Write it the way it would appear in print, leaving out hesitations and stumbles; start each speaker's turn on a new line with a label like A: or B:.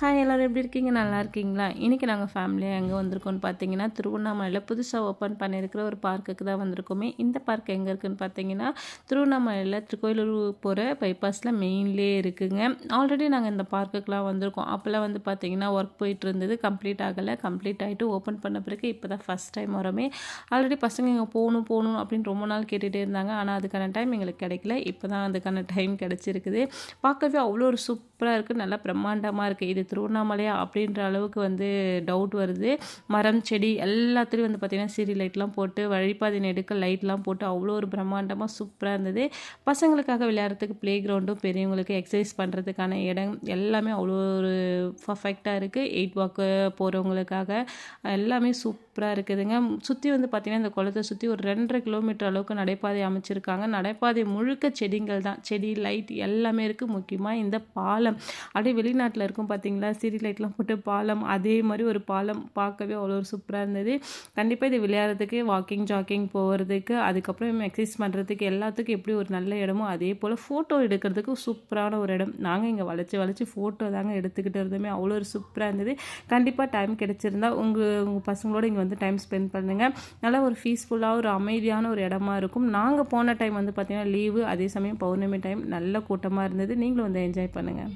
A: Hi எல்லோரும் எப்படி இருக்கீங்க? நல்லா இருக்கீங்களா? இன்றைக்கி நாங்கள் ஃபேமிலியாக எங்கே வந்திருக்கோம்னு பார்த்தீங்கன்னா, திருவண்ணாமலையில் புதுசாக ஓப்பன் பண்ணியிருக்கிற ஒரு பார்க்குக்கு தான் வந்திருக்கோமே. இந்த பார்க் எங்கே இருக்குதுன்னு பார்த்தீங்கன்னா, திருவண்ணாமலையில் திருக்கோயிலூர் போகிற பைபாஸில் மெயின்லேயே இருக்குதுங்க. ஆல்ரெடி நாங்கள் இந்த பார்க்குக்கெலாம் வந்திருக்கோம். அப்போல்லாம் வந்து பார்த்திங்கன்னா ஒர்க் போயிட்டு இருந்தது, கம்ப்ளீட் ஆகலை. கம்ப்ளீட் ஆகிட்டு ஓப்பன் பண்ண பிறகு இப்போ தான் ஃபஸ்ட் டைம் வரோமே. ஆல்ரெடி பசங்க இங்கே போகணும் அப்படின்னு ரொம்ப நாள் கேட்டுகிட்டே இருந்தாங்க. ஆனால் அதுக்கான டைம் எங்களுக்கு கிடைக்கல. இப்போ தான் அதுக்கான டைம் கிடச்சிருக்குது. பார்க்கவே அவ்வளோ ஒரு சூப்பராக இருக்குது, நல்லா பிரம்மாண்டமாக இருக்குது. இது திருவண்ணாமலையா அப்படின்ற அளவுக்கு வந்து டவுட் வருது. மரம் செடி எல்லாத்துலேயும் வந்து பார்த்திங்கன்னா சீரி லைட்லாம் போட்டு வழிபாதை நெடுக்க லைட்லாம் போட்டு அவ்வளோ ஒரு பிரம்மாண்டமாக சூப்பராக இருந்தது. பசங்களுக்காக விளையாடுறதுக்கு ப்ளே கிரவுண்டும், பெரியவங்களுக்கு எக்ஸசைஸ் பண்ணுறதுக்கான இடம் எல்லாமே அவ்வளோ ஒரு பர்ஃபெக்டாக இருக்குது. 8 வாக்கு போகிறவங்களுக்காக எல்லாமே சூப்பராக இருக்குதுங்க. சுற்றி வந்து பார்த்திங்கன்னா இந்த குளத்தை சுற்றி ஒரு 2.5 கிலோமீட்டர் அளவுக்கு நடைபாதை அமைச்சிருக்காங்க. நடைபாதை முழுக்க செடிகள் தான், செடி லைட் எல்லாமே இருக்குது. முக்கியமாக இந்த பாலம் அப்படியே வெளிநாட்டில் இருக்கும் பார்த்திங்களா, சீரி லைட்லாம் போட்டு பாலம், அதே மாதிரி ஒரு பாலம் பார்க்கவே அவ்வளோ ஒரு சூப்பராக இருந்தது. கண்டிப்பாக இது விளையாடுறதுக்கு, வாக்கிங் ஜாக்கிங் போகிறதுக்கு, அதுக்கப்புறம் எக்ஸசைஸ் பண்ணுறதுக்கு எல்லாத்துக்கும் எப்படி ஒரு நல்ல இடமோ அதே போல் ஃபோட்டோ எடுக்கிறதுக்கு சூப்பரான ஒரு இடம். நாங்கள் இங்கே வளைச்சி ஃபோட்டோ தாங்க எடுத்துக்கிட்டு இருந்தோமே. அவ்வளோ ஒரு சூப்பராக இருந்தது. கண்டிப்பாக டைம் கிடச்சிருந்தா உங்கள் பசங்களோட இங்கே வந்து டைம் ஸ்பெண்ட் பண்ணுங்கள். நல்லா ஒரு பீஸ்ஃபுல்லாக ஒரு அமைதியான ஒரு இடமா இருக்கும். நாங்கள் போன டைம் வந்து பார்த்திங்கன்னா லீவு, அதே சமயம் பௌர்ணமி டைம், நல்ல கூட்டமாக இருந்தது. நீங்களும் வந்து என்ஜாய் பண்ணுங்கள்.